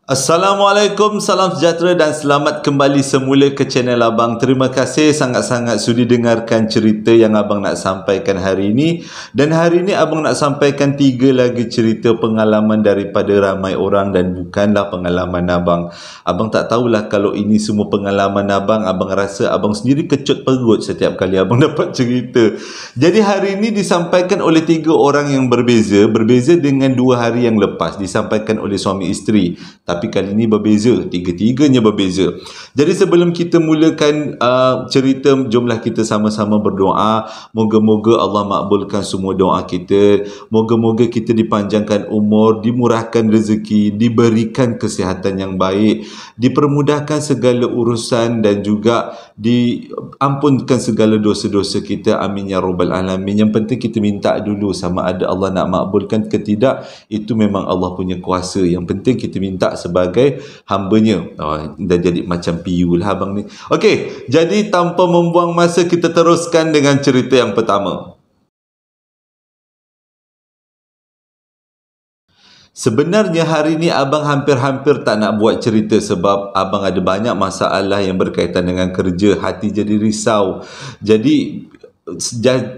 Assalamualaikum, salam sejahtera dan selamat kembali semula ke channel Abang. Terima kasih sangat-sangat sudi dengarkan cerita yang Abang nak sampaikan hari ini. Dan hari ini Abang nak sampaikan 3 lagi cerita pengalaman daripada ramai orang dan bukanlah pengalaman Abang. Abang tak tahulah kalau ini semua pengalaman Abang. Abang rasa Abang sendiri kecut perut setiap kali Abang dapat cerita. Jadi hari ini disampaikan oleh 3 orang yang berbeza dengan 2 hari yang lepas. Disampaikan oleh suami isteri. Tapi kali ini berbeza, tiga-tiganya berbeza. Jadi sebelum kita mulakan cerita, jomlah kita sama-sama berdoa. Moga-moga Allah makbulkan semua doa kita. Moga-moga kita dipanjangkan umur, dimurahkan rezeki, diberikan kesihatan yang baik, dipermudahkan segala urusan dan juga diampunkan segala dosa-dosa kita. Amin ya rabbal alamin. Yang penting kita minta dulu sama ada Allah nak makbulkan ke tidak, itu memang Allah punya kuasa. Yang penting kita minta sebagai hambanya. Dah jadi macam piu lah abang ni. Okey, jadi tanpa membuang masa kita teruskan dengan cerita yang pertama. Sebenarnya hari ni abang hampir-hampir tak nak buat cerita sebab abang ada banyak masalah yang berkaitan dengan kerja. Hati jadi risau. Jadi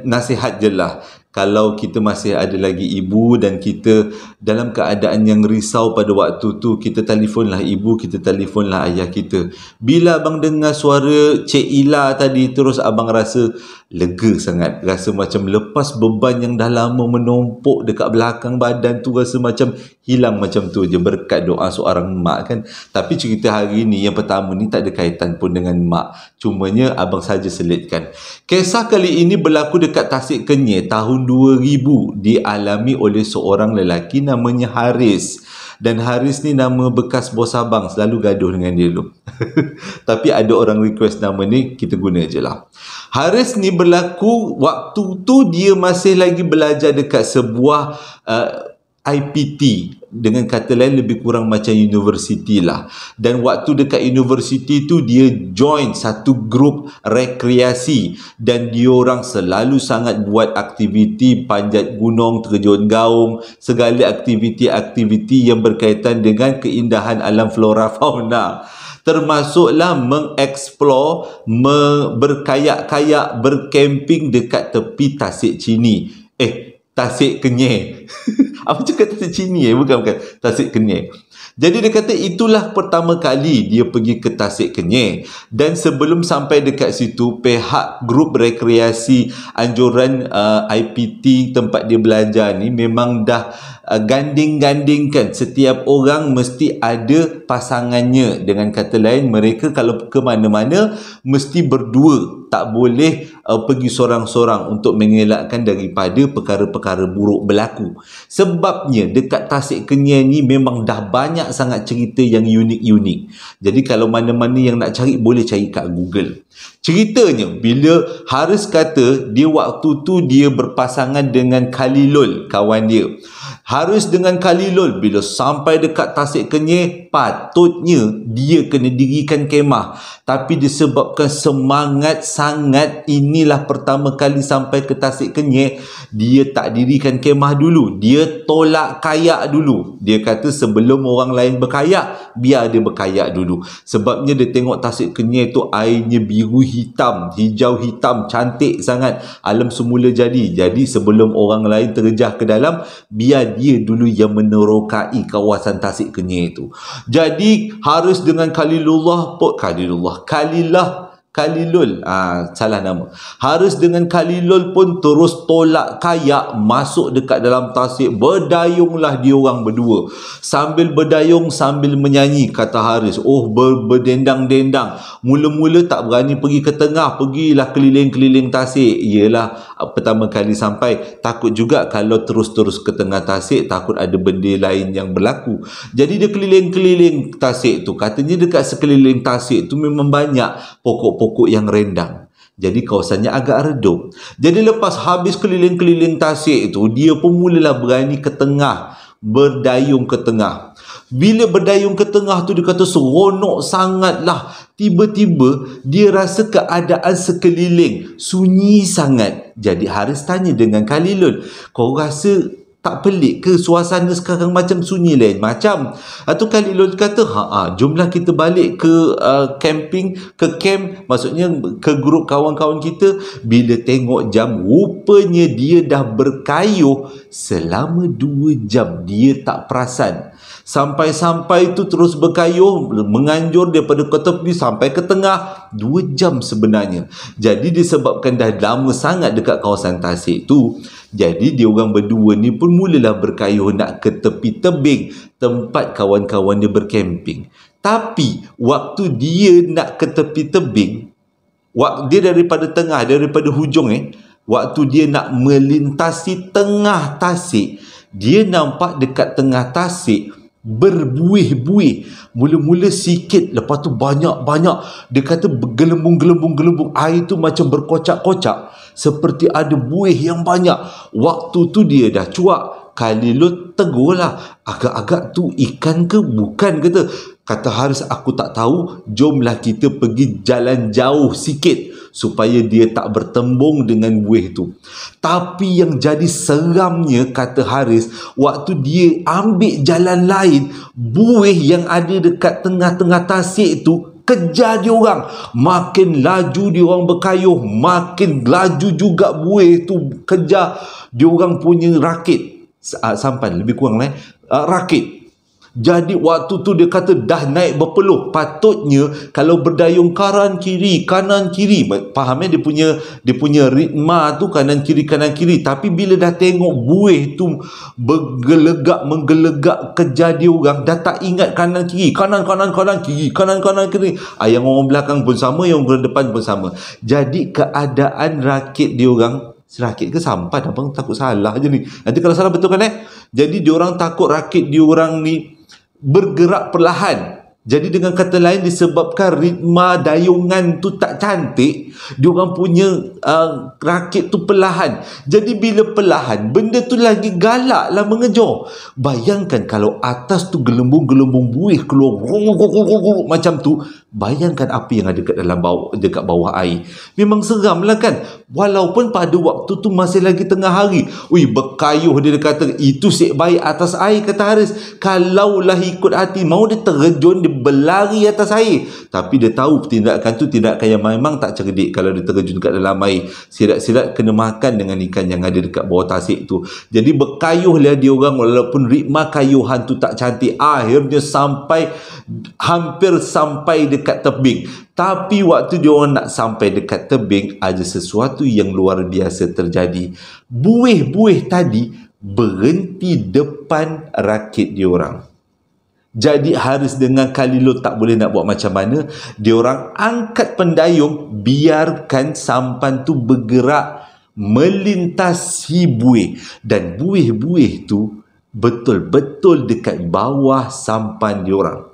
nasihat je lah. Kalau kita masih ada lagi ibu dan kita dalam keadaan yang risau pada waktu tu, kita telefonlah ibu, kita telefonlah ayah kita. Bila abang dengar suara Cik Ila tadi, terus abang rasa lega sangat. Rasa macam lepas beban yang dah lama menumpuk dekat belakang badan tu, rasa macam hilang macam tu je berkat doa seorang mak kan. Tapi cerita hari ni yang pertama ni tak ada kaitan pun dengan mak. Cumanya abang saja selitkan. Kisah kali ini berlaku dekat Tasik Kenyir tahun 2000, dialami oleh seorang lelaki namanya Haris. Dan Haris ni nama bekas bos abang, selalu gaduh dengan dia dulu. Tapi ada orang request nama ni, kita guna je lah. Haris ni berlaku waktu tu dia masih lagi belajar dekat sebuah IPT, dengan kata lain lebih kurang macam universiti lah. Dan waktu dekat universiti tu dia join satu grup rekreasi dan diorang selalu sangat buat aktiviti panjat gunung, terjun gaung, segala aktiviti-aktiviti yang berkaitan dengan keindahan alam flora fauna. Termasuklah mengeksplor, berkayak-kayak, berkemping dekat tepi Tasik Chini. Tasik Kenyir. Apa cakap Tasik Chini Bukan. Tasik Kenyir. Jadi dia kata itulah pertama kali dia pergi ke Tasik Kenyir. Dan sebelum sampai dekat situ, pihak grup rekreasi anjuran IPT tempat dia belajar ni memang dah ganding-gandingkan. Setiap orang mesti ada pasangannya. Dengan kata lain, mereka kalau ke mana-mana mesti berdua. Tak boleh pergi sorang-sorang untuk mengelakkan daripada perkara-perkara buruk berlaku. Sebabnya dekat Tasik Kenyir ni memang dah banyak sangat cerita yang unik-unik. Jadi kalau mana-mana yang nak cari, boleh cari kat Google. Ceritanya, bila Haris kata dia waktu tu dia berpasangan dengan Khalilul, kawan dia. Haris dengan Khalilul bila sampai dekat Tasik Kenyir, patutnya dia kena dirikan kemah. Tapi disebabkan semangat sangat, inilah pertama kali sampai ke Tasik Kenyir, dia tak dirikan kemah dulu. Dia tolak kayak dulu. Dia kata sebelum orang lain berkayak, biar dia berkayak dulu. Sebabnya dia tengok Tasik Kenyir tu airnya biru hitam, hijau hitam, cantik sangat. Alam semula jadi. Jadi sebelum orang lain terjah ke dalam, biar dia dulu yang menerokai kawasan Tasik Kenyir itu. Jadi Haris dengan Khalilul, salah nama. Haris dengan Khalilul pun terus tolak kayak masuk dekat dalam tasik. Berdayunglah diorang berdua. Sambil berdayung, sambil menyanyi, kata Haris. Berdendang-dendang. Mula-mula tak berani pergi ke tengah, pergilah keliling-keliling tasik. Yelah, pertama kali sampai, takut juga kalau terus-terus ke tengah tasik, takut ada benda lain yang berlaku. Jadi dia keliling-keliling tasik tu. Katanya dekat sekeliling tasik tu memang banyak pokok-pokok yang rendang. Jadi kawasannya agak redup. Jadi lepas habis keliling-keliling tasik tu, dia pun mulalah berani ke tengah, berdayung ke tengah. Bila berdayung ke tengah tu, dia kata seronok sangatlah. Tiba-tiba dia rasa keadaan sekeliling sunyi sangat. Jadi Haris tanya dengan Khalilul, kau rasa Tak pelik ke suasana sekarang macam sunyi lain macam? Atau kali Lord kata, jomlah kita balik ke camping, ke camp, maksudnya ke grup kawan-kawan kita. Bila tengok jam, rupanya dia dah berkayuh selama 2 jam. Dia tak perasan. Sampai-sampai tu terus berkayuh, menganjur daripada ke tepi sampai ke tengah, 2 jam sebenarnya. Jadi disebabkan dah lama sangat dekat kawasan tasik tu, jadi dia orang berdua ni pun mulalah berkayuh nak ke tepi tebing tempat kawan-kawan dia berkemping. Tapi waktu dia nak ke tepi tebing, dia daripada tengah, daripada hujung waktu dia nak melintasi tengah tasik, dia nampak dekat tengah tasik berbuih-buih. Mula-mula sikit, lepas tu banyak-banyak. Dia kata gelembung-gelembung. Air tu macam berkocak-kocak, seperti ada buih yang banyak. Waktu tu dia dah cuak. Kali Lut tegurlah, agak-agak tu ikan ke bukan, kata Haris, aku tak tahu, jomlah kita pergi jalan jauh sikit supaya dia tak bertembung dengan buih tu. Tapi yang jadi seramnya, kata Haris, waktu dia ambil jalan lain, buih yang ada dekat tengah-tengah tasik tu kejar dia orang. Makin laju dia orang berkayuh, makin laju juga buih tu kejar dia orang punya rakit. Sampan lebih kurang rakit. Jadi waktu tu dia kata dah naik berpeluh. Patutnya kalau berdayung kanan kiri, faham dia punya ritma tu kanan kiri. Tapi bila dah tengok buih tu menggelegak kejar dia orang, dah tak ingat kanan kiri, kanan kiri. Yang orang belakang pun sama, yang orang depan pun sama. Jadi keadaan rakit dia orang, rakit ke sampan, abang takut salah je ni. Nanti kalau salah betul kan Jadi diorang takut rakit diorang ni bergerak perlahan. Jadi dengan kata lain, disebabkan ritma dayungan tu tak cantik, diorang punya rakit tu perlahan. Jadi bila perlahan, benda tu lagi galak lah mengejar. Bayangkan kalau atas tu gelembung-gelembung buih keluar macam tu, bayangkan apa yang ada dekat bawah air. Memang seram lah kan. Walaupun pada waktu tu masih lagi tengah hari. Berkayuh dia kata, itu sik baik atas air, kata Haris. Kalaulah ikut hati, mau dia terjun, dia berlari atas air. Tapi dia tahu tindakan tu tindakan yang memang tak cerdik. Kalau dia terjun kat dalam air, sirat-sirat kena makan dengan ikan yang ada dekat bawah tasik tu. Jadi berkayuhlah dia orang, walaupun ritma kayuhan tu tak cantik. Akhirnya hampir sampai dekat tebing. Tapi waktu dia orang nak sampai dekat tebing, ada sesuatu yang luar biasa terjadi. Buih-buih tadi berhenti depan rakit dia orang. Jadi Haris dengan Khalilul tak boleh nak buat macam mana. Dia orang angkat pendayung, biarkan sampan tu bergerak melintasi buih. Dan buih-buih tu betul-betul dekat bawah sampan dia orang.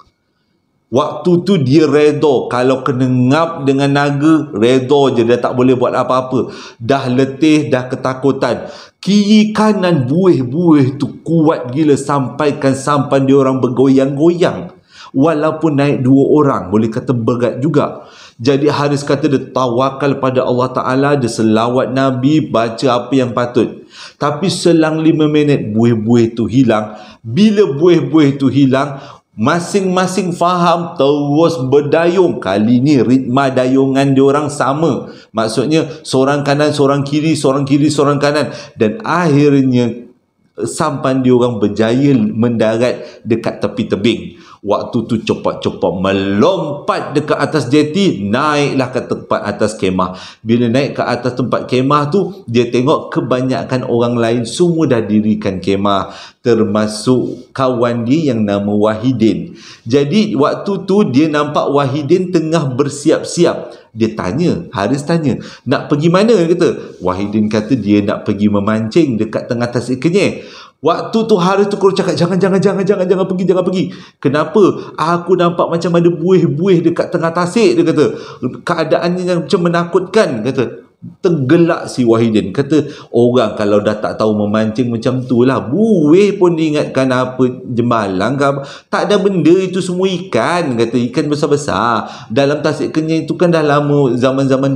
Waktu tu dia redha. Kalau kena ngap dengan naga, redha je. Dia tak boleh buat apa-apa. Dah letih, dah ketakutan. Kiri kanan buih-buih tu kuat gila, sampaikan sampan dia orang bergoyang-goyang. Walaupun naik 2 orang, boleh kata berat juga. Jadi Haris kata dia tawakal pada Allah Ta'ala, dia selawat Nabi, baca apa yang patut. Tapi selang 5 minit buih-buih tu hilang. Bila buih-buih tu hilang, masing-masing faham, terus berdayung. Kali ni ritma dayungan diorang sama. Maksudnya seorang kanan, seorang kiri, seorang kanan. Dan akhirnya sampan diorang berjaya mendarat dekat tepi tebing. Waktu tu cepat-cepat melompat dekat atas jeti, naiklah ke tempat atas kemah. Bila naik ke atas tempat kemah tu, dia tengok kebanyakan orang lain semua dah dirikan kemah, termasuk kawan dia yang nama Wahidin. Jadi waktu tu dia nampak Wahidin tengah bersiap-siap. Dia tanya, Haris tanya, nak pergi mana? Dia kata. Wahidin kata dia nak pergi memancing dekat tengah tasik Kenyir. Waktu tu Haris tu cakap, jangan pergi. Kenapa? Aku nampak macam ada buih-buih dekat tengah tasik, dia kata. Keadaannya yang macam menakutkan, kata. Tergelak si Wahidin. Kata, orang kalau dah tak tahu memancing macam tu lah. Buih pun diingatkan apa, jembalang ke apa. Tak ada benda, itu semua ikan. Kata, ikan besar-besar. Dalam tasik Kenyir itu kan dah lama, zaman-zaman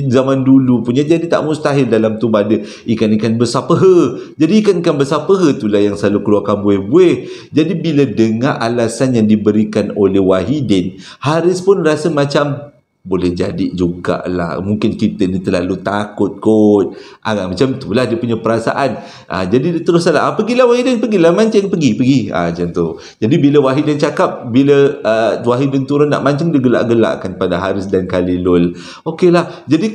zaman dulu punya. Jadi tak mustahil dalam tu ada ikan-ikan besar peha. Jadi ikan-ikan besar peha itulah yang selalu keluarkan buih-buih. Jadi bila dengar alasan yang diberikan oleh Wahidin, Haris pun rasa macam boleh jadi jugalah, mungkin kita ni terlalu takut kot. Macam tu lah dia punya perasaan. Jadi dia terus salah, pergilah Wahidin, pergilah mancing, pergi. Macam tu. Jadi bila Wahidin cakap, bila Wahidin turun nak mancing, dia gelak-gelakkan pada Haris dan Khalilul. Okeylah. Jadi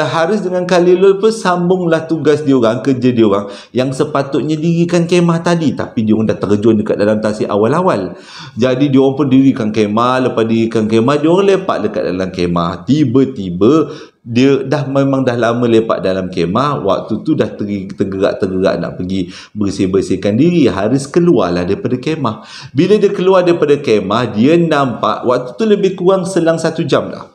Haris dengan Khalilul pun sambunglah tugas dia orang, kerja dia orang yang sepatutnya dirikan kemah tadi, tapi dia orang dah terjun dekat dalam tasik awal-awal. Jadi dia orang pun dirikan kemah, lepas dirikan kemah dia orang lepak dekat dalam kemah. Tiba-tiba dia memang dah lama lepak dalam kemah. Waktu tu dah tergerak nak pergi bersih-bersihkan diri. Haris keluarlah daripada kemah. Bila dia keluar daripada kemah, dia nampak waktu tu lebih kurang selang 1 jam lah.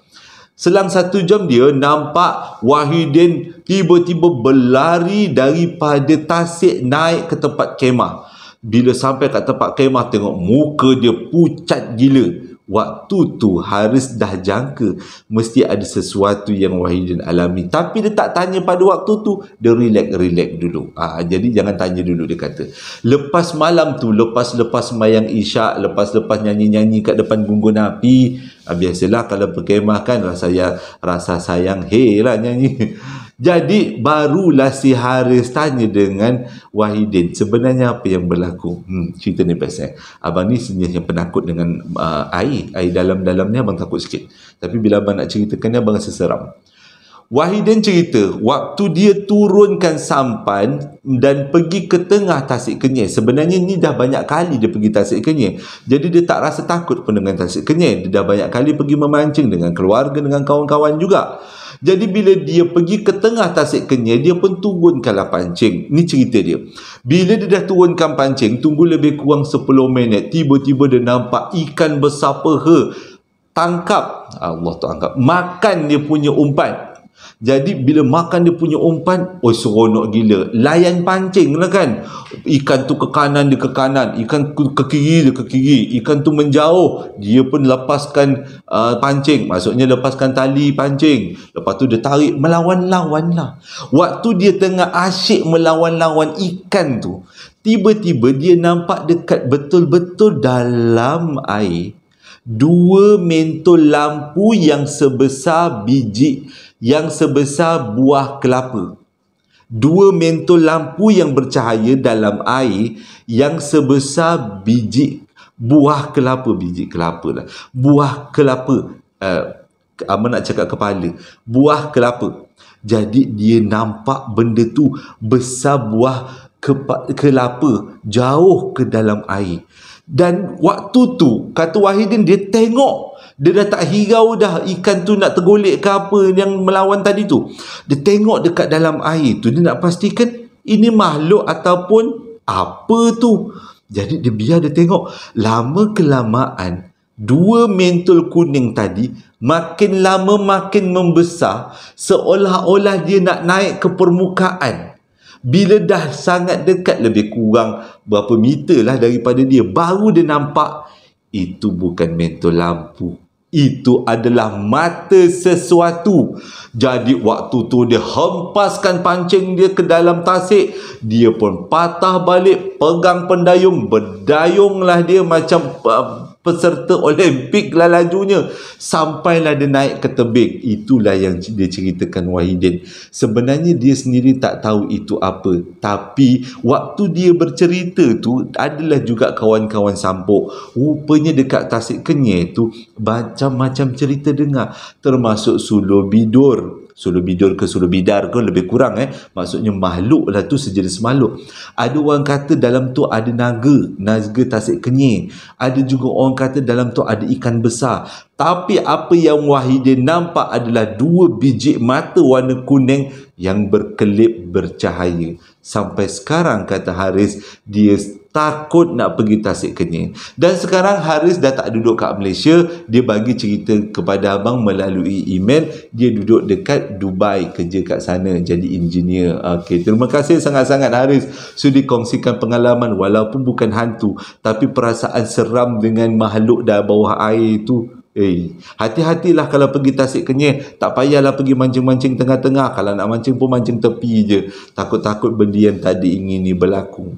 Selang 1 jam dia nampak Wahidin tiba-tiba berlari daripada tasik naik ke tempat kemah. Bila sampai kat tempat kemah, tengok muka dia pucat gila. Waktu tu Haris dah jangka mesti ada sesuatu yang Wahidin alami, tapi dia tak tanya pada waktu tu. Dia relax dulu. Jadi jangan tanya dulu, dia kata. Lepas malam tu, lepas sembahyang isyak, lepas nyanyi-nyanyi kat depan gunggun api, biasalah kalau berkemah kan rasa sayang lah nyanyi. Jadi barulah si Haris tanya dengan Wahidin, sebenarnya apa yang berlaku? Cerita ni pasal abang ni sebenarnya penakut dengan air dalam-dalam ni. Abang takut sikit, tapi bila abang nak ceritakan ni, abang rasa seram. Wahidin cerita waktu dia turunkan sampan dan pergi ke tengah Tasik Kenyir. Sebenarnya ni dah banyak kali dia pergi Tasik Kenyir, jadi dia tak rasa takut pun dengan Tasik Kenyir. Dia dah banyak kali pergi memancing dengan keluarga, dengan kawan-kawan juga. Jadi bila dia pergi ke tengah Tasik Kenyir, dia pun turunkanlah pancing. Ni cerita dia. Bila dia dah turunkan pancing, tunggu lebih kurang 10 minit, tiba-tiba dia nampak ikan besar peha. Tangkap, Allah tu angkat, makan dia punya umpan. Jadi bila makan dia punya umpan, seronok gila. Layan pancing lah kan. Ikan tu ke kanan, dia ke kanan. Ikan tu ke kiri, dia ke kiri. Ikan tu menjauh, dia pun lepaskan pancing. Maksudnya lepaskan tali pancing. Lepas tu dia tarik, melawan-lawan lah. Waktu dia tengah asyik melawan-lawan ikan tu, tiba-tiba dia nampak dekat betul-betul dalam air 2 mentol lampu yang sebesar buah kelapa. 2 mentol lampu yang bercahaya dalam air yang sebesar buah kelapa. Buah kelapa. Abang nak cakap kepala. Buah kelapa. Jadi dia nampak benda tu besar buah kelapa jauh ke dalam air. Dan waktu tu kata Wahidin, dia tengok, dia dah tak hirau dah ikan tu nak tergolek ke apa yang melawan tadi tu. Dia tengok dekat dalam air tu, dia nak pastikan ini makhluk ataupun apa tu. Jadi dia biar dia tengok. Lama kelamaan 2 mentol kuning tadi makin lama makin membesar, seolah-olah dia nak naik ke permukaan. Bila dah sangat dekat, lebih kurang berapa meter lah daripada dia, baru dia nampak itu bukan mentol lampu, itu adalah mata sesuatu. Jadi waktu tu dia hempaskan pancing dia ke dalam tasik. Dia pun patah balik, pegang pendayung, berdayunglah dia macam peserta Olimpik lah lajunya, sampailah dia naik ke tebing. Itulah yang dia ceritakan Wahidin. Sebenarnya dia sendiri tak tahu itu apa, tapi waktu dia bercerita tu adalah juga kawan-kawan sampuk. Rupanya dekat Tasik Kenyir tu macam-macam cerita dengar, termasuk Suluh Bidur ke Suluh Bidar ke, lebih kurang maksudnya makhluk lah tu, sejenis makhluk. Ada orang kata dalam tu ada naga Tasik Kenyir. Ada juga orang kata dalam tu ada ikan besar. Tapi apa yang Wahidin nampak adalah 2 biji mata warna kuning yang berkelip bercahaya. Sampai sekarang kata Haris, dia takut nak pergi Tasik Kenyir. Dan sekarang Haris dah tak duduk kat Malaysia. Dia bagi cerita kepada abang melalui email. Dia duduk dekat Dubai, kerja kat sana jadi engineer. Okey, terima kasih sangat-sangat Haris sudi kongsikan pengalaman, walaupun bukan hantu, tapi perasaan seram dengan makhluk dah bawah air tu. Hati-hatilah kalau pergi Tasik Kenyir. Tak payahlah pergi mancing-mancing tengah-tengah. Kalau nak mancing pun mancing tepi je. Takut-takut benda yang tadi ingin ni berlaku.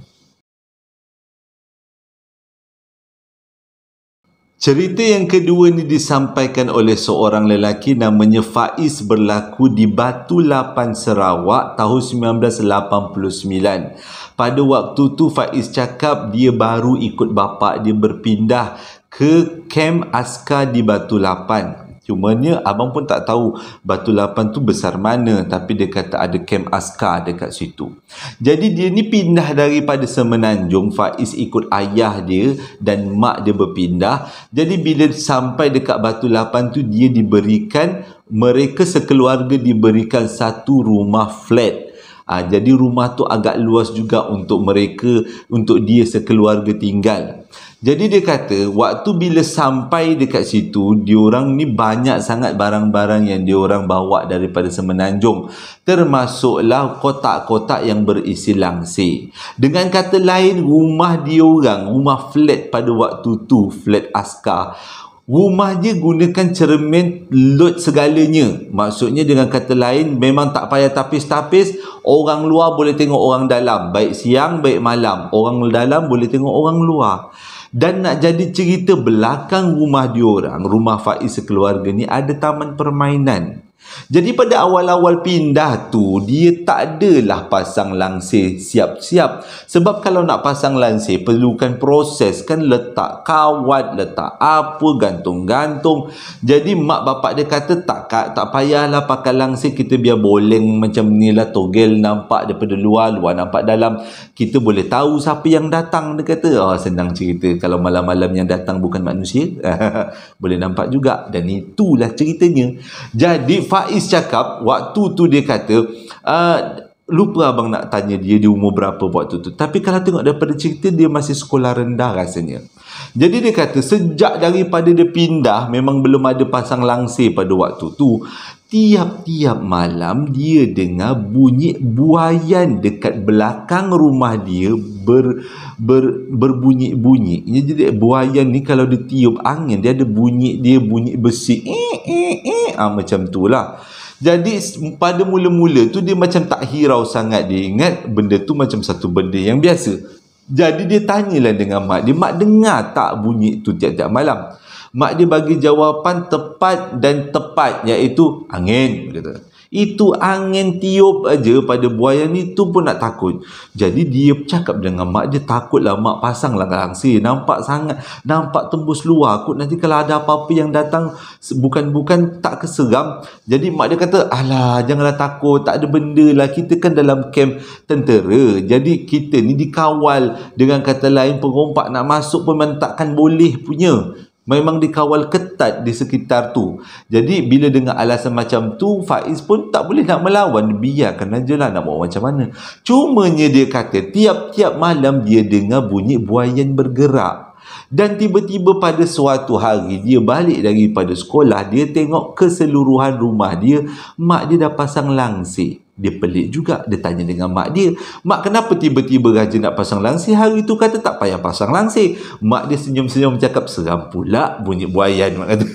Cerita yang kedua ni disampaikan oleh seorang lelaki namanya Faiz, berlaku di Batu Lapan, Sarawak tahun 1989. Pada waktu tu Faiz cakap dia baru ikut bapa dia berpindah ke kem askar di Batu Lapan. Cumanya abang pun tak tahu Batu Lapan tu besar mana, tapi dia kata ada kem askar dekat situ. Jadi dia ni pindah daripada Semenanjung. Faiz ikut ayah dia dan mak dia berpindah. Jadi bila sampai dekat Batu Lapan tu, dia diberikan, mereka sekeluarga diberikan satu rumah flat. Jadi rumah tu agak luas juga untuk mereka, untuk dia sekeluarga tinggal. Jadi dia kata waktu bila sampai dekat situ, diorang ni banyak sangat barang-barang yang diorang bawa daripada Semenanjung, termasuklah kotak-kotak yang berisi langsir. Dengan kata lain, rumah diorang, rumah flat pada waktu tu, flat askar, rumah dia gunakan cermin load segalanya. Maksudnya dengan kata lain, memang tak payah tapis-tapis. Orang luar boleh tengok orang dalam. Baik siang, baik malam. Orang dalam boleh tengok orang luar. Dan nak jadi cerita, belakang rumah diorang, rumah Faiz sekeluarga ni, ada taman permainan. Jadi pada awal-awal pindah tu, dia tak adalah pasang langsir siap-siap. Sebab kalau nak pasang langsir, perlukan proses kan, letak kawat, letak apa, gantung-gantung. Jadi mak bapak dia kata tak payahlah pakai langsir, kita biar boleng macam ni lah, togel nampak daripada luar, luar nampak dalam. Kita boleh tahu siapa yang datang, dia kata. Senang cerita. Kalau malam-malam yang datang bukan manusia, boleh nampak juga. Dan itulah ceritanya. Jadi Faiz cakap waktu tu, dia kata lupa abang nak tanya dia umur berapa waktu tu, tapi kalau tengok daripada cerita, dia masih sekolah rendah rasanya. Jadi dia kata sejak daripada dia pindah, memang belum ada pasang langsir pada waktu tu. Tiap-tiap malam dia dengar bunyi buaian dekat belakang rumah dia berbunyi-bunyi. Jadi buaian ni kalau dia tiup angin, dia ada bunyi, dia bunyi besi. Macam tu lah. Jadi pada mula-mula tu dia macam tak hirau sangat. Dia ingat benda tu macam satu benda yang biasa. Jadi dia tanyalah dengan mak dia, mak dengar tak bunyi tu tiap-tiap malam? Mak dia bagi jawapan tepat dan tepat, iaitu angin, kata. Itu angin tiup aja pada buaian itu pun nak takut. Jadi dia cakap dengan mak dia, takutlah mak pasanglah langsir, nampak sangat, nampak tembus luar kot, nanti kalau ada apa-apa yang datang bukan tak keseram. Jadi mak dia kata, alah janganlah takut, tak ada benda lah, kita kan dalam kem tentera, jadi kita ni dikawal. Dengan kata lain, perompak nak masuk pun memang takkan boleh punya. Memang dikawal ketat di sekitar tu. Jadi bila dengar alasan macam tu, Faiz pun tak boleh nak melawan. Biarkan aja lah, nak buat macam mana. Cumanya dia kata tiap-tiap malam dia dengar bunyi buaian bergerak. Dan tiba-tiba pada suatu hari dia balik daripada sekolah, dia tengok keseluruhan rumah dia, mak dia dah pasang langsir. Dia pelik juga. Dia tanya dengan mak dia, mak kenapa tiba-tiba Raja nak pasang langsir? Hari tu kata tak payah pasang langsir. Mak dia senyum-senyum cakap, seram pula bunyi buaian, mak kata.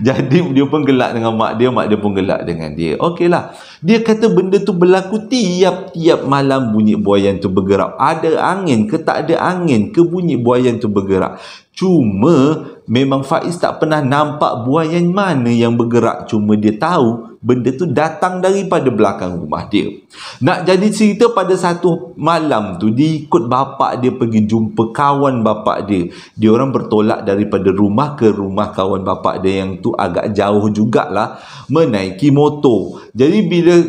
Jadi dia pun gelak dengan mak dia pun gelak dengan dia. Okeylah. Dia kata benda tu berlaku tiap-tiap malam, bunyi buaian tu bergerak. Ada angin ke tak ada angin ke, bunyi buaian tu bergerak. Cuma memang Faiz tak pernah nampak buaian mana yang bergerak. Cuma dia tahu benda tu datang daripada belakang rumah dia. Nak jadi cerita, pada satu malam tu dia ikut bapak dia pergi jumpa kawan bapak dia. Dia orang bertolak daripada rumah ke rumah kawan bapak dia yang tu agak jauh jugalah, menaiki motor. Jadi bila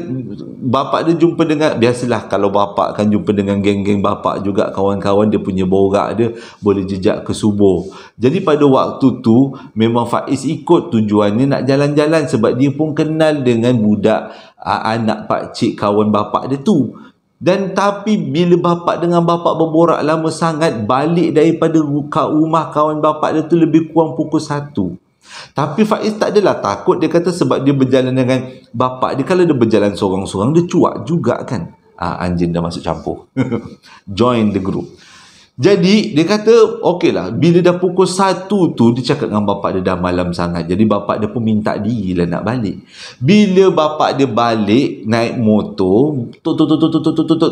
bapak dia jumpa dengan, biasalah kalau bapak kan jumpa dengan geng-geng bapak juga, kawan-kawan dia punya borak dia boleh jejak ke subuh. Jadi pada waktu tu memang Faiz ikut, tujuannya nak jalan-jalan sebab dia pun kenal dengan budak anak pakcik kawan bapak dia tu. Dan tapi bila bapak dengan bapak berborak lama sangat, balik daripada rumah kawan bapak dia tu lebih kurang pukul 1. Tapi Faiz tak adalah takut. Dia kata sebab dia berjalan dengan bapak dia, kalau dia berjalan sorang-sorang dia cuak juga kan. Anjing dah masuk campur. Join the group. Jadi dia kata okey lah, bila dah pukul 1 tu dia cakap dengan bapak dia dah malam sangat. Jadi bapak dia pun minta diri lah nak balik. Bila bapak dia balik naik motor, tut,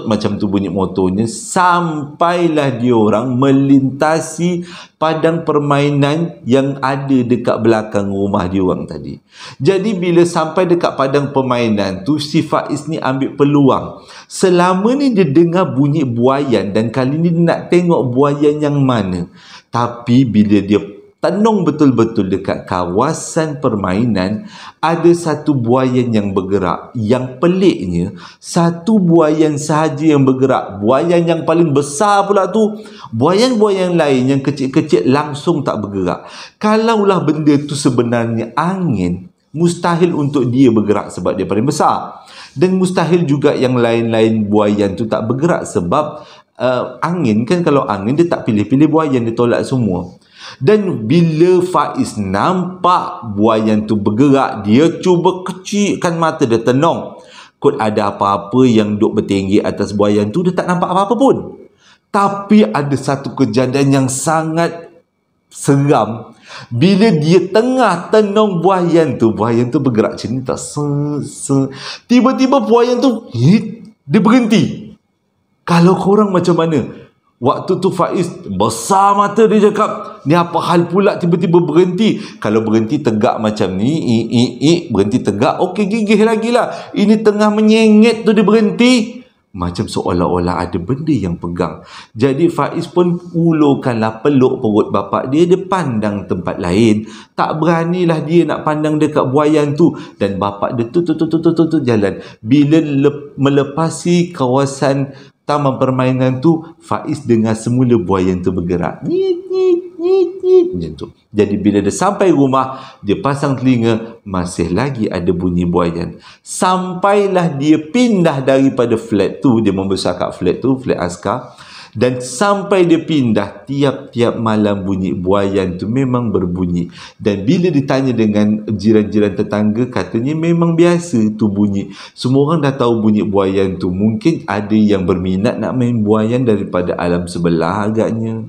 macam tu bunyi motornya, sampailah dia orang melintasi padang permainan yang ada dekat belakang rumah dia orang tadi. Jadi bila sampai dekat padang permainan tu, si Faiz ni ambil peluang. Selama ni dia dengar bunyi buaian dan kali ni dia nak tengok buaian yang mana. Tapi bila dia tenung betul-betul dekat kawasan permainan, ada satu buaian yang bergerak. Yang peliknya, satu buaian sahaja yang bergerak. Buaian yang paling besar pula tu, buaian-buaian lain yang kecil-kecil langsung tak bergerak. Kalaulah benda tu sebenarnya angin, mustahil untuk dia bergerak sebab dia paling besar. Dan mustahil juga yang lain-lain buaian tu tak bergerak sebab angin kan, kalau angin dia tak pilih-pilih buaian, dia tolak semua. Dan bila Faiz nampak buaian tu bergerak, dia cuba kecilkan mata, dia tenung. Kot ada apa-apa yang duk bertinggi atas buaian tu, dia tak nampak apa-apa pun. Tapi ada satu kejadian yang sangat seram. Bila dia tengah tenung buaian tu bergerak macam ni tak. Tiba-tiba buaian tu dia berhenti. Kalau korang macam mana? Waktu tu Faiz besar mata, dia cakap, ni apa hal pula tiba-tiba berhenti? Kalau berhenti tegak macam ni, berhenti tegak, okey, gigih lagi lah. Ini tengah menyengit tu dia berhenti. Macam seolah-olah ada benda yang pegang. Jadi Faiz pun ulurkanlah peluk perut bapak dia. Dia pandang tempat lain. Tak beranilah dia nak pandang dekat buaian tu. Dan bapak dia tu jalan. Bila melepasi kawasan taman permainan tu, Faiz dengar semula buaian tu bergerak. Macam tu. Jadi bila dia sampai rumah, dia pasang telinga, masih lagi ada bunyi buaian. Sampailah dia pindah daripada flat tu, dia membesar kat flat tu, flat askar. Dan sampai dia pindah, tiap-tiap malam bunyi buaian tu memang berbunyi. Dan bila ditanya dengan jiran-jiran tetangga, katanya memang biasa tu bunyi. Semua orang dah tahu bunyi buaian tu. Mungkin ada yang berminat nak main buaian daripada alam sebelah agaknya.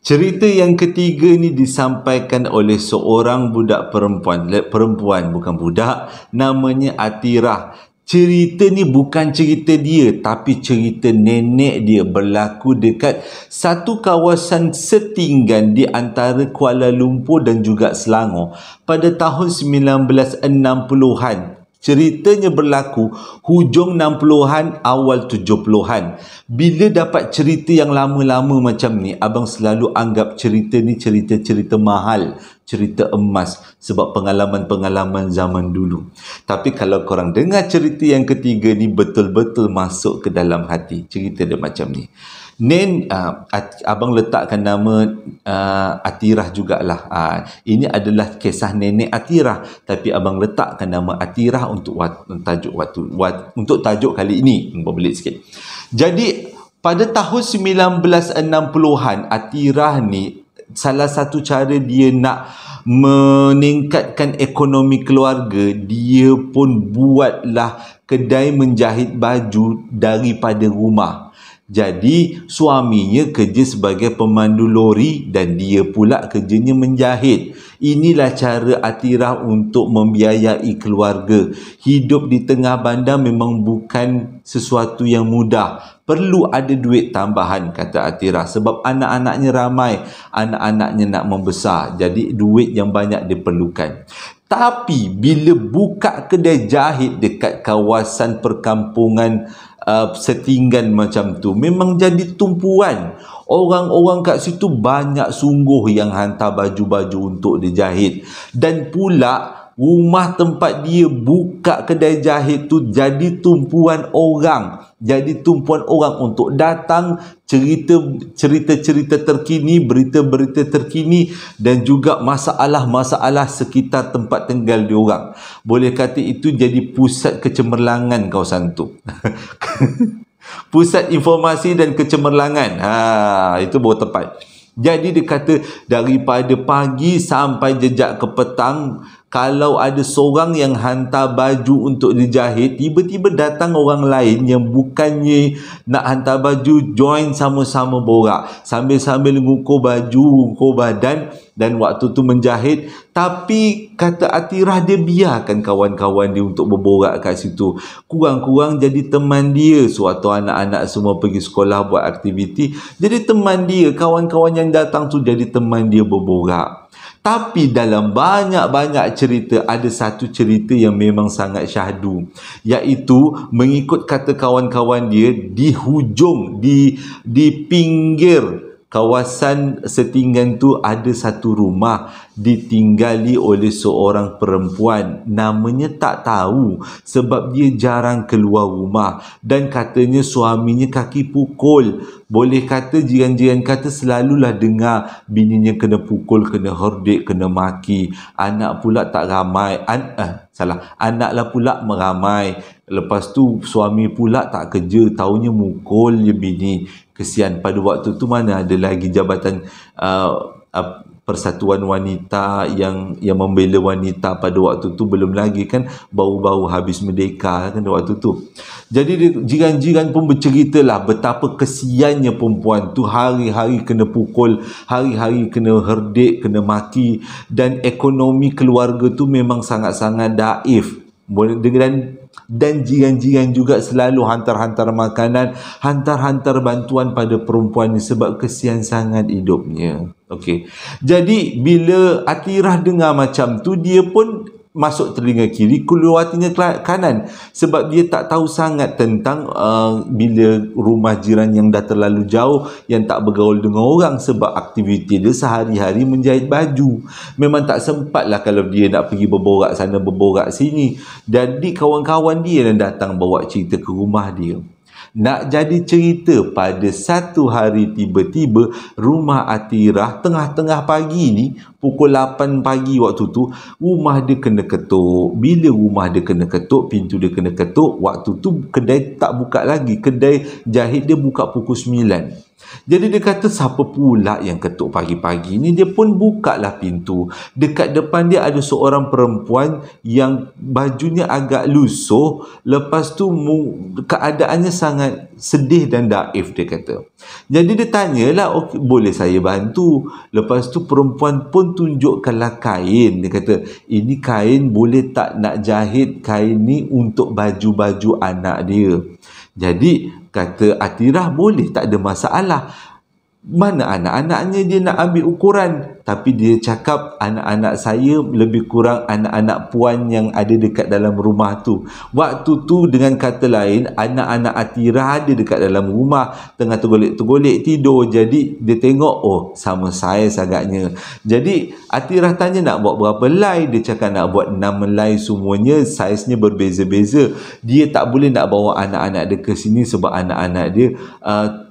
Cerita yang ketiga ni disampaikan oleh seorang budak perempuan, bukan budak, namanya Atirah. Cerita ni bukan cerita dia, tapi cerita nenek dia, berlaku dekat satu kawasan setinggan di antara Kuala Lumpur dan juga Selangor pada tahun 1960-an. Ceritanya berlaku hujung 60-an, awal 70-an. Bila dapat cerita yang lama-lama macam ni, abang selalu anggap cerita ni cerita-cerita mahal, cerita emas, sebab pengalaman-pengalaman zaman dulu. Tapi kalau korang dengar cerita yang ketiga ni, betul-betul masuk ke dalam hati. Cerita dia macam ni. Abang letakkan nama Atirah jugalah. Ini adalah kisah nenek Atirah, tapi abang letakkan nama Atirah untuk untuk tajuk kali ini. Berbelit sikit. Jadi pada tahun 1960-an, Atirah ni salah satu cara dia nak meningkatkan ekonomi keluarga, dia pun buatlah kedai menjahit baju daripada rumah. Jadi suaminya kerja sebagai pemandu lori dan dia pula kerjanya menjahit. Inilah cara Atirah untuk membiayai keluarga. Hidup di tengah bandar memang bukan sesuatu yang mudah. Perlu ada duit tambahan, kata Atirah, sebab anak-anaknya ramai, anak-anaknya nak membesar. Jadi duit yang banyak diperlukan. Tapi bila buka kedai jahit dekat kawasan perkampungan setinggan macam tu, memang jadi tumpuan. Orang-orang kat situ banyak sungguh yang hantar baju-baju untuk dijahit. Dan pula rumah tempat dia buka kedai jahit tu jadi tumpuan orang. Jadi tumpuan orang untuk datang cerita-cerita terkini, berita-berita terkini dan juga masalah-masalah sekitar tempat tinggal diorang. Boleh kata itu jadi pusat kecemerlangan kawasan tu. Pusat informasi dan kecemerlangan. Itu baru tepat. Jadi dia kata daripada pagi sampai jejak ke petang, Kalau ada seorang yang hantar baju untuk dijahit, tiba-tiba datang orang lain yang bukannya nak hantar baju, join sama-sama borak. Sambil-sambil ngukur baju, ngukur badan, dan waktu tu menjahit. Tapi kata Atirah, dia biarkan kawan-kawan dia untuk berborak kat situ. Kurang-kurang jadi teman dia. Suatu anak-anak semua pergi sekolah buat aktiviti, jadi teman dia. Kawan-kawan yang datang tu jadi teman dia berborak. Tapi dalam banyak-banyak cerita, ada satu cerita yang memang sangat syahdu, iaitu mengikut kata kawan-kawan dia, di hujung, di pinggir kawasan setinggan tu ada satu rumah ditinggali oleh seorang perempuan. Namanya tak tahu sebab dia jarang keluar rumah, dan katanya suaminya kaki pukul. Boleh kata jiran-jiran kata selalulah dengar bininya kena pukul, kena hordik, kena maki. Anak pula tak ramai. Anaklah pula meramai. Lepas tu suami pula tak kerja, taunya mukul je bini. Kesian, pada waktu tu mana ada lagi jabatan persatuan wanita yang membela wanita pada waktu tu, belum lagi kan, baru-baru habis merdeka kan waktu tu. Jadi jiran-jiran pun berceritalah betapa kesiannya perempuan tu, hari-hari kena pukul, hari-hari kena herdik, kena maki, dan ekonomi keluarga tu memang sangat-sangat daif. Dan jiran-jiran juga selalu hantar-hantar makanan, hantar-hantar bantuan pada perempuan ni sebab kesian sangat hidupnya. Okey. Jadi bila Atirah dengar macam tu, dia pun masuk telinga kiri, keluar telinga kanan, sebab dia tak tahu sangat tentang bila rumah jiran yang dah terlalu jauh, yang tak bergaul dengan orang, sebab aktiviti dia sehari-hari menjahit baju. Memang tak sempat lah kalau dia nak pergi berborak sana, berborak sini. Jadi kawan-kawan dia yang datang bawa cerita ke rumah dia. Nak jadi cerita, pada satu hari tiba-tiba rumah Atirah tengah-tengah pagi ni, pukul 8 pagi waktu tu, rumah dia kena ketuk. Bila rumah dia kena ketuk, pintu dia kena ketuk, waktu tu kedai tak buka lagi. Kedai jahit dia buka pukul 9. Jadi dia kata, siapa pula yang ketuk pagi-pagi ni? Dia pun buka lah pintu. Dekat depan dia ada seorang perempuan yang bajunya agak lusuh. Lepas tu keadaannya sangat sedih dan daif, dia kata. Jadi dia tanyalah, okay, boleh saya bantu? Lepas tu perempuan pun tunjukkanlah kain. Dia kata, ini kain, boleh tak nak jahit kain ni untuk baju-baju anak dia? Jadi kata Atirah, boleh, tak ada masalah. Mana anak-anaknya dia nak ambil ukuran? Tapi dia cakap, anak-anak saya lebih kurang anak-anak puan yang ada dekat dalam rumah tu. Waktu tu dengan kata lain, anak-anak Atirah ada dekat dalam rumah, tengah tergolek-tergolek tidur. Jadi dia tengok, oh sama saiz agaknya. Jadi Atirah tanya nak buat berapa helai. Dia cakap nak buat 6 helai semuanya, saiznya berbeza-beza. Dia tak boleh nak bawa anak-anak dia ke sini sebab anak-anak dia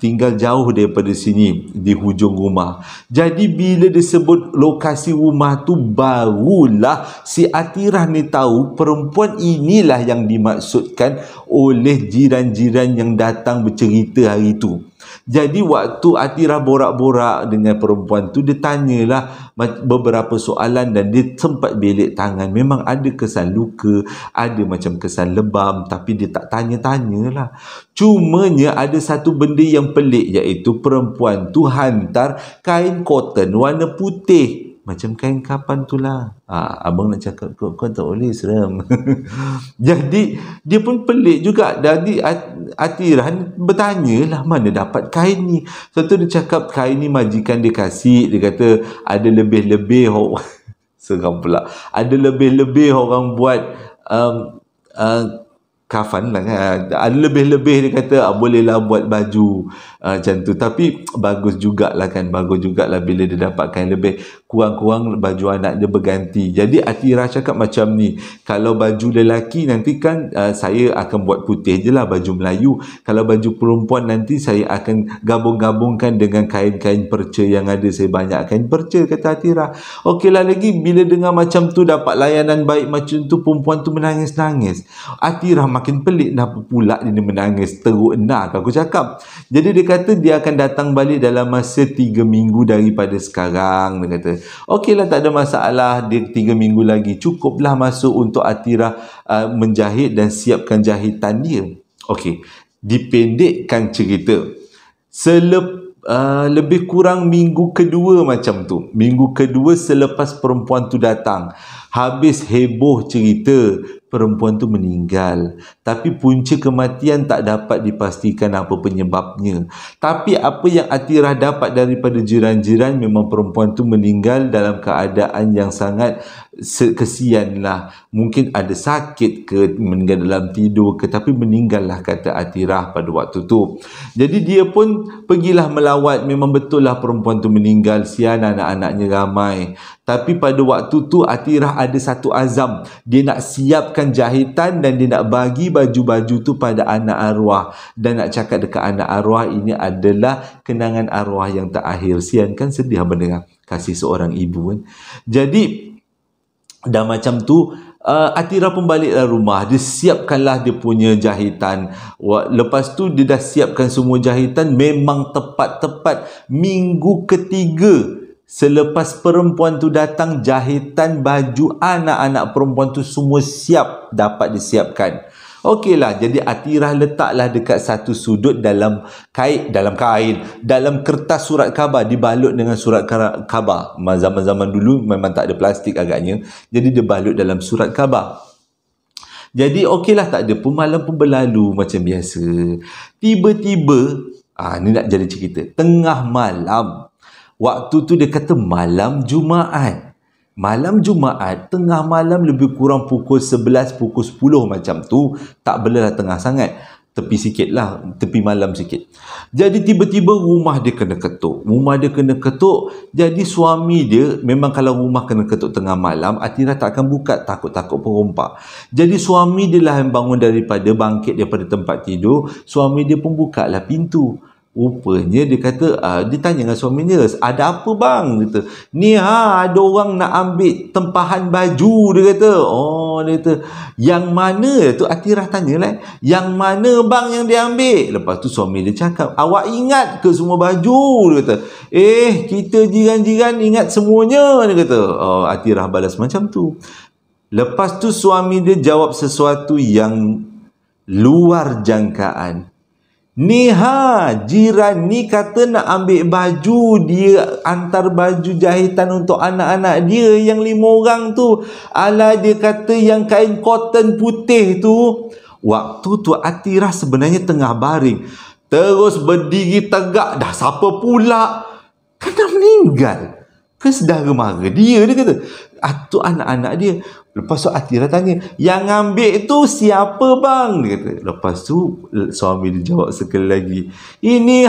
tinggal jauh daripada sini, di hujung rumah. Jadi bila disebut lokasi rumah tu, barulah si Atirah ni tahu perempuan inilah yang dimaksudkan oleh jiran-jiran yang datang bercerita hari tu. Jadi waktu Atirah borak-borak dengan perempuan tu, dia tanyalah beberapa soalan dan dia sempat belik tangan. Memang ada kesan luka, ada macam kesan lebam, tapi dia tak tanya-tanyalah. Cumanya ada satu benda yang pelik, iaitu perempuan tu hantar kain cotton warna putih. Macam kain kapan tu lah. Abang nak cakap, kau tak boleh, seram. Jadi dia pun pelik juga. Jadi Atirah bertanya lah, mana dapat kain ni? Satu dia cakap, kain ni majikan dia kasih. Dia kata ada lebih-lebih. Seram pula. Ada lebih-lebih orang buat kafan lah kan. Ada lebih-lebih, dia kata bolehlah buat baju macam tu. Tapi bagus jugalah kan, bagus jugalah bila dia dapat kain lebih. Kurang-kurang baju anak dia berganti. Jadi Atirah cakap macam ni, kalau baju lelaki nanti kan saya akan buat putih je lah, baju Melayu. Kalau baju perempuan nanti saya akan gabung-gabungkan dengan kain-kain perca yang ada. Saya banyak kain perca, kata Atirah. Okeylah, lagi bila dengar macam tu, dapat layanan baik macam tu, perempuan tu menangis-nangis. Atirah makin pelik, kenapa pula dia menangis? Teruk nak aku cakap. Jadi dia kata dia akan datang balik dalam masa 3 minggu daripada sekarang, dia kata. Okeylah, tak ada masalah. Dia 3 minggu lagi cukuplah masuk untuk Atirah menjahit dan siapkan jahitan dia. Okey, dipendekkan cerita. Lebih kurang minggu kedua macam tu. Minggu kedua selepas perempuan tu datang, habis heboh cerita perempuan tu meninggal. Tapi punca kematian tak dapat dipastikan apa penyebabnya. Tapi apa yang Atirah dapat daripada jiran-jiran, memang perempuan tu meninggal dalam keadaan yang sangat kesian lah. Mungkin ada sakit ke, meninggal dalam tidur ke, tapi meninggal lah, kata Atirah pada waktu tu. Jadi dia pun pergilah melawat. Memang betul lah perempuan tu meninggal, sian anak-anaknya ramai. Tapi pada waktu tu Atirah ada satu azam. Dia nak siapkan jahitan dan dia nak bagi baju-baju tu pada anak arwah. Dan nak cakap dekat anak arwah, ini adalah kenangan arwah yang terakhir. Sian kan, sedih mendengar kasih seorang ibu kan. Jadi dah macam tu, Atirah pun baliklah rumah. Dia siapkanlah dia punya jahitan. Lepas tu dia dah siapkan semua jahitan. Memang tepat-tepat minggu ketiga selepas perempuan tu datang, jahitan baju anak-anak perempuan tu semua siap, dapat disiapkan. Okeylah, jadi Atirah letaklah dekat satu sudut dalam kertas surat khabar, dibalut dengan surat khabar. Zaman-zaman dulu memang tak ada plastik agaknya, jadi dia balut dalam surat khabar. Jadi okeylah, tak ada pun, malam pun berlalu macam biasa. Tiba-tiba, ni nak jadi cerita, tengah malam, waktu tu dia kata malam Jumaat. Malam Jumaat, tengah malam, lebih kurang pukul 11, pukul 10 macam tu. Tak belalah tengah sangat, tepi sikit lah, tepi malam sikit. Jadi tiba-tiba rumah dia kena ketuk. Jadi suami dia, memang kalau rumah kena ketuk tengah malam, Atirah tak akan buka, takut-takut perompak. Jadi suami dia lah yang bangun bangkit daripada tempat tidur. Suami dia pun buka lah pintu. Rupanya dia kata, dia tanya dengan suami dia, ada apa bang? Dia kata, ni ada orang nak ambil tempahan baju, dia kata. Dia kata, yang mana? Tu Atirah tanya lah, yang mana bang yang dia ambil? Lepas tu suami dia cakap, awak ingat ke semua baju? Dia kata, kita jiran-jiran ingat semuanya, dia kata. Atirah balas macam tu. Lepas tu suami dia jawab sesuatu yang luar jangkaan. Jiran ni kata nak ambil baju, dia hantar baju jahitan untuk anak-anak dia yang 5 orang tu. Alah, dia kata yang kain cotton putih tu. Waktu tu Atirah sebenarnya tengah baring, terus berdiri tegak. Dah siapa pula? Kan dah meninggal ke saudara mara dia kata. Tu anak-anak dia. Lepas tu Atirah tanya, yang ambil tu siapa bang? Dia kata. Lepas tu suami dia jawab sekali lagi, ini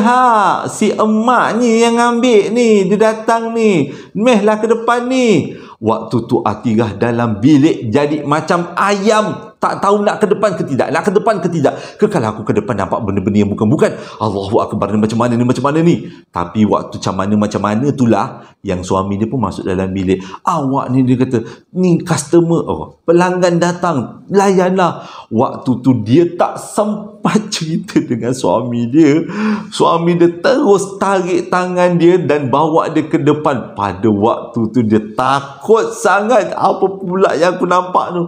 si emak ni yang ambil ni, dia datang ni, mehlah ke depan ni. Waktu tu Atirah dalam bilik jadi macam ayam, tak tahu nak ke depan ke tidak, nak ke depan ke tidak. Kalau aku ke depan nampak benda-benda yang bukan-bukan, Allahu Akbar, ni macam mana ni. Tapi waktu macam mana itulah yang suami dia pun masuk dalam bilik. Awak ni, dia kata, ni customer, pelanggan datang, layanlah. Waktu tu dia tak sempat cerita dengan suami dia. Suami dia terus tarik tangan dia dan bawa dia ke depan. Pada waktu tu dia takut sangat, apa pula yang aku nampak tu.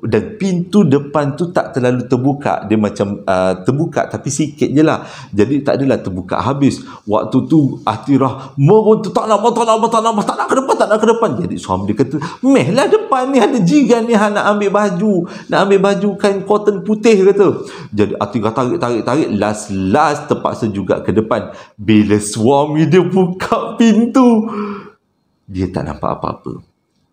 Dan pintu depan tu tak terlalu terbuka, dia macam terbuka tapi sikit je lah, jadi tak adalah terbuka habis. Waktu tu Atirah meruntuh, tak nak ke depan. Jadi suami dia kata, mehlah depan ni ada jiran ni nak ambil baju kain cotton putih, kata. Jadi Atirah tarik, last terpaksa juga ke depan. Bila suami dia buka pintu, dia tak nampak apa-apa,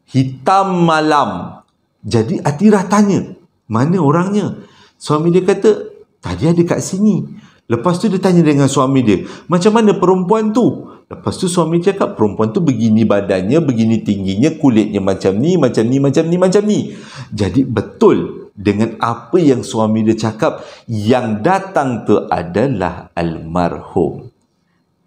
hitam malam. Jadi Atirah tanya, mana orangnya? Suami dia kata, tadi ada kat sini. Lepas tu dia tanya dengan suami dia, macam mana perempuan tu? Lepas tu suami cakap, perempuan tu begini badannya, begini tingginya, kulitnya macam ni. Jadi betul dengan apa yang suami dia cakap, yang datang tu adalah almarhum.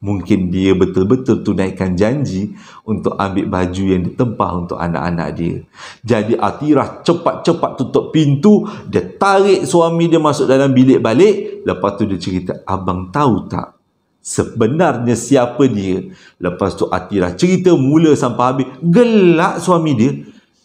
Mungkin dia betul-betul tunaikan janji untuk ambil baju yang ditempah untuk anak-anak dia. Jadi Atirah cepat-cepat tutup pintu, dia tarik suami dia masuk dalam bilik balik. Lepas tu dia cerita, abang tahu tak, sebenarnya siapa dia. Lepas tu Atirah cerita mula sampai habis. Gelak suami dia.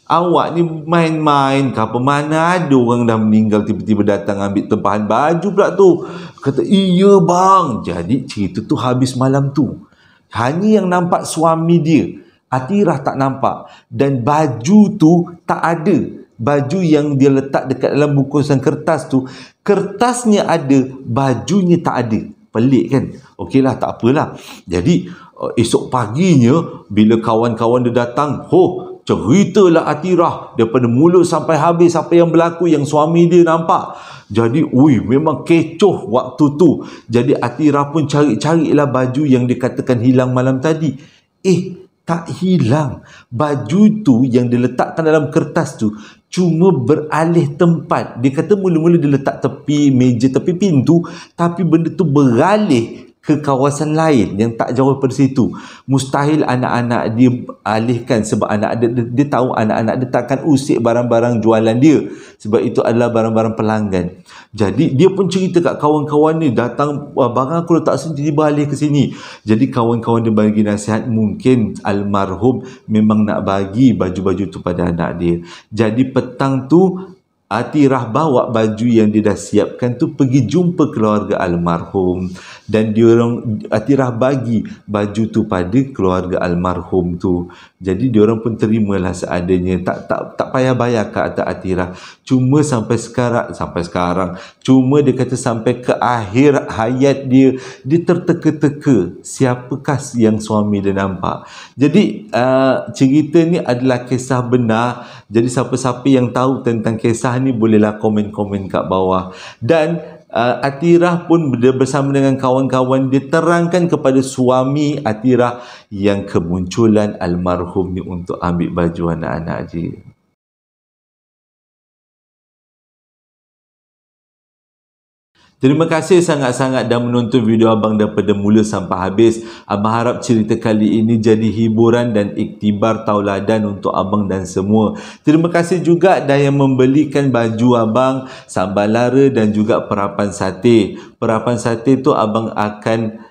Awak ni main-main ke apa? Mana ada orang dah meninggal tiba-tiba datang ambil tempahan baju pula tu. Kata, iya bang. Jadi cerita tu habis malam tu. Hanya yang nampak suami dia. Atirah tak nampak. Dan baju tu tak ada. Baju yang dia letak dekat dalam bungkusan kertas tu, kertasnya ada, bajunya tak ada. Pelik kan? Okeylah, tak apalah. Jadi esok paginya bila kawan-kawan dia datang, ceritalah Atirah daripada mulut sampai habis apa yang berlaku yang suami dia nampak. Jadi memang kecoh waktu tu. Jadi Atirah pun cari-carilah baju yang dikatakan hilang malam tadi. Tak hilang. Baju tu yang diletakkan dalam kertas tu cuma beralih tempat. Dia kata mula-mula dia letak tepi meja, tepi pintu, tapi benda tu beralih ke kawasan lain yang tak jauh daripada situ. Mustahil anak-anak dia alihkan, sebab anak dia tahu anak-anak dia takkan usik barang-barang jualan dia, sebab itu adalah barang-barang pelanggan. Jadi dia pun cerita kat kawan-kawan ni, datang barang aku letak sini, tiba-tiba alih ke sini. Jadi kawan-kawan dia bagi nasihat, mungkin almarhum memang nak bagi baju-baju tu pada anak dia. Jadi petang tu Atirah bawa baju yang dia dah siapkan tu pergi jumpa keluarga almarhum, dan Atirah bagi baju tu pada keluarga almarhum tu. Jadi diorang pun terimalah seadanya, tak payah bayar ke atas Atirah. Cuma sampai sekarang cuma dia kata sampai ke akhir hayat dia terteka-teka siapakah yang suami dia nampak. Jadi cerita ni adalah kisah benar. Jadi siapa-siapa yang tahu tentang kisah ni bolehlah komen-komen kat bawah. Dan Atirah pun bersama dengan kawan-kawan dia terangkan kepada suami Atirah yang kemunculan almarhum ni untuk ambil baju anak-anak dia. Terima kasih sangat-sangat dah menonton video abang daripada mula sampai habis. Abang harap cerita kali ini jadi hiburan dan iktibar tauladan untuk abang dan semua. Terima kasih juga dah yang membelikan baju abang, sambal lara dan juga perapan sate. Perapan sate tu abang akan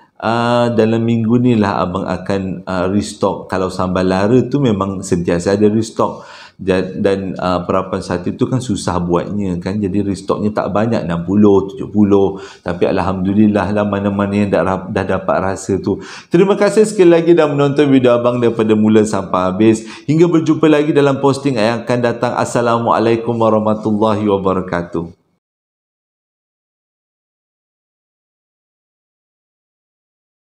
dalam minggu ni lah abang akan restock. Kalau sambal lara tu memang sentiasa ada restock. Dan perapan sate tu kan susah buatnya kan, jadi restocknya tak banyak, 60, 70, tapi Alhamdulillah lah mana-mana yang dah dapat rasa tu. Terima kasih sekali lagi dah menonton video abang daripada mula sampai habis. Hingga berjumpa lagi dalam posting yang akan datang. Assalamualaikum warahmatullahi wabarakatuh.